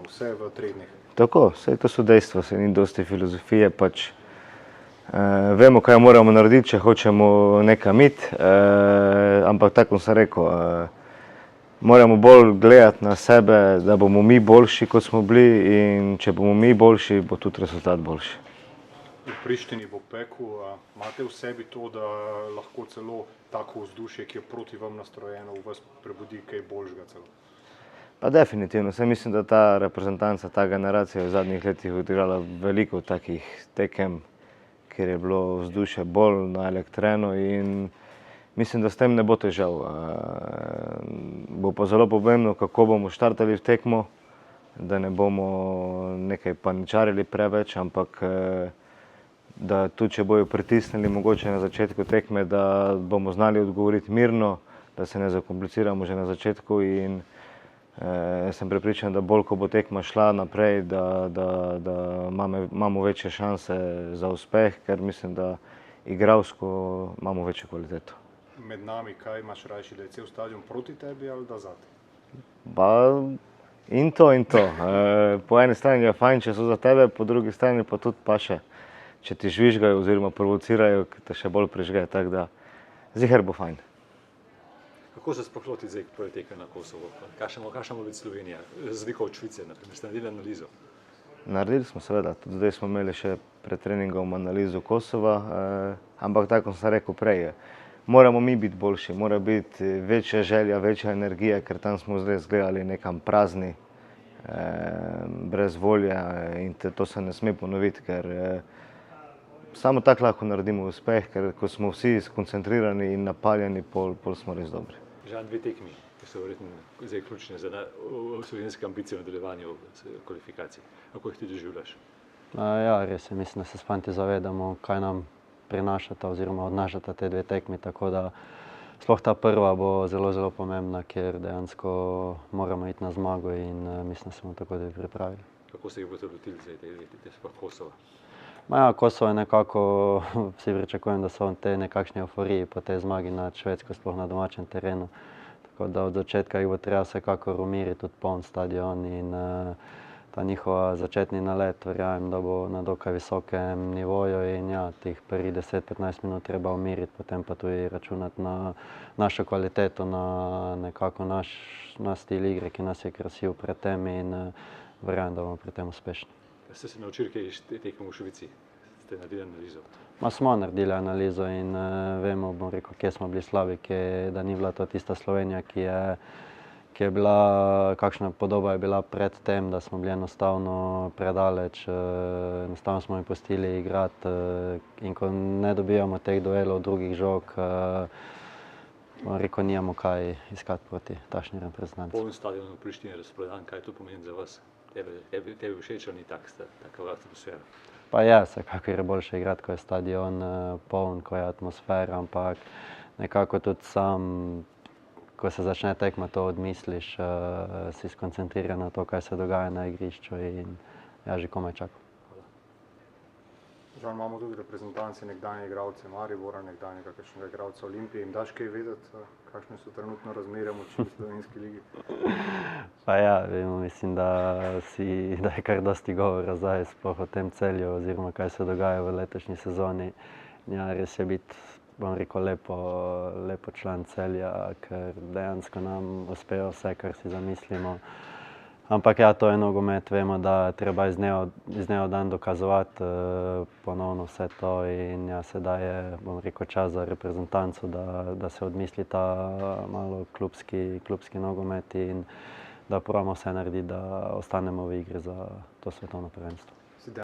vse v 3 dneh. Tako, vse to so dejstva, se ni dosti filozofije, pač vemo, kaj moramo narediti, če hočemo nekam iti, ampak tako sem rekel, moramo bolj gledati na sebe, da bomo mi boljši, kot smo bili, in če bomo mi boljši, bo tudi rezultat boljši. V Prištini bo pekel, imate v sebi to, da lahko celo tako vzdušje, ki je proti vam nastrojeno, v vas prebudi kaj boljšega celo? Pa definitivno, saj mislim, da ta reprezentanca, ta generacija v zadnjih letih odigrala veliko takih tekem, kjer je bilo vzdušje bolj naelektreno in mislim, da s tem ne bo težav. Bo pa zelo pomembno, kako bomo štartali v tekmo, da ne bomo nekaj paničarili preveč, ampak da tudi če bojo pritisnili mogoče na začetku tekme, da bomo znali odgovoriti mirno, da se ne zakompliciramo že na začetku in sem prepričan, da bolj, ko bo tekma šla naprej, da imamo večje šanse za uspeh, ker mislim, da igralsko imamo večjo kvaliteto. Med nami, kaj imaš rajši, da je cel stadion proti tebi ali da zate? Pa in to in to. Po eni strani je fajn, če so za tebe, po drugi strani pa tudi paše, če ti žvižgajo oziroma provocirajo, te še bolj prižge, tako da ziher bo fajn. Kako se sploh lotiti zdaj prve tekme na Kosovo? Kakšna bo biti Slovenija? Razlika od Švice, na primer, ste naredili analizo? Naredili smo seveda, tudi zdaj smo imeli še pred treningom analizo Kosova, ampak tako sem rekel prej, moramo mi biti boljši, mora biti večja želja, večja energija, ker tam smo zdaj zgledali nekam prazni, brez volje in to se ne sme ponoviti, ker samo tako lahko naredimo uspeh, ker ko smo vsi skoncentrirani in napaljeni, pol smo res dobri. Žal 2 tekmi, ki so verjetno zdaj ključne za slovenske ambicije v nadaljevanju kvalifikacij. Kako jih ti doživljaš? Ja, res je, mislim, da se s fanti zavedamo, kaj nam prinašata oziroma odnašata te 2 tekmi, tako da sploh ta prva bo zelo, zelo pomembna, ker dejansko moramo iti na zmago in mislim, da smo tako tudi pripravili. Kako se jih boste lotili zdaj, te sploh Kosova? Ja, Kosovo je nekako, vsi pričakujem, da so v tej nekakšni euforiji po tej zmagi nad Švedsko, sploh na domačem terenu. Tako da od začetka jih bo treba vsekakor umiriti, tudi poln stadion in ta njihova začetni nalet, verjamem, da bo na dokaj visokem nivoju in ja, teh prvih 10-15 minut treba umiriti, potem pa tudi računati na našo kvaliteto, na nekako naš stil igre, ki nas je krasil pred tem in verjamem, da bomo pri tem uspešni. Ste se naučili kaj iz tekem v Švici? Ste naredili analizo? Smo naredili analizo in vemo, bom rekel, kje smo bili slabi, da ni bila to tista Slovenija, ki je bila, kakšna podoba je bila pred tem, da smo bili enostavno predaleč, enostavno smo jih pustili igrati in ko ne dobivamo teh duelov drugih žog, bom rekel, nimamo kaj iskati proti takšni reprezentanci. Poln stadion v Prištini razprodan, kaj to pomeni za vas? Tebi všeč ali ni taka atmosfera? Pa ja, vsekakor je boljše igrati, ko je stadion poln, ko je atmosfera, ampak nekako tudi sam, ko se začne tekma, to odmisliš, si skoncentriran na to, kaj se dogaja na igrišču in ja, že komaj čakam. Žal imamo tudi reprezentanci, nekdanje igralce Maribora, nekdanjega kakšnega igralca Olimpije. Jim daš kaj vedeti, kakšne so trenutno razmere moči v slovenski ligi? Pa ja, mislim, da je kar dosti govora zdaj sploh o tem Celju oziroma kaj se dogaja v letošnji sezoni. Ja, res je biti, bom rekel, lepo član Celja, ker dejansko nam uspejo vse, kar si zamislimo. Ampak ja, to je nogomet, vemo, da treba iz dneva v dan dokazovati ponovno vse to in ja, sedaj je, bom rekel, čas za reprezentanco, da se odmisli ta malo klubski nogomet in da probamo vse narediti, da ostanemo v igri za to svetovno prvenstvo.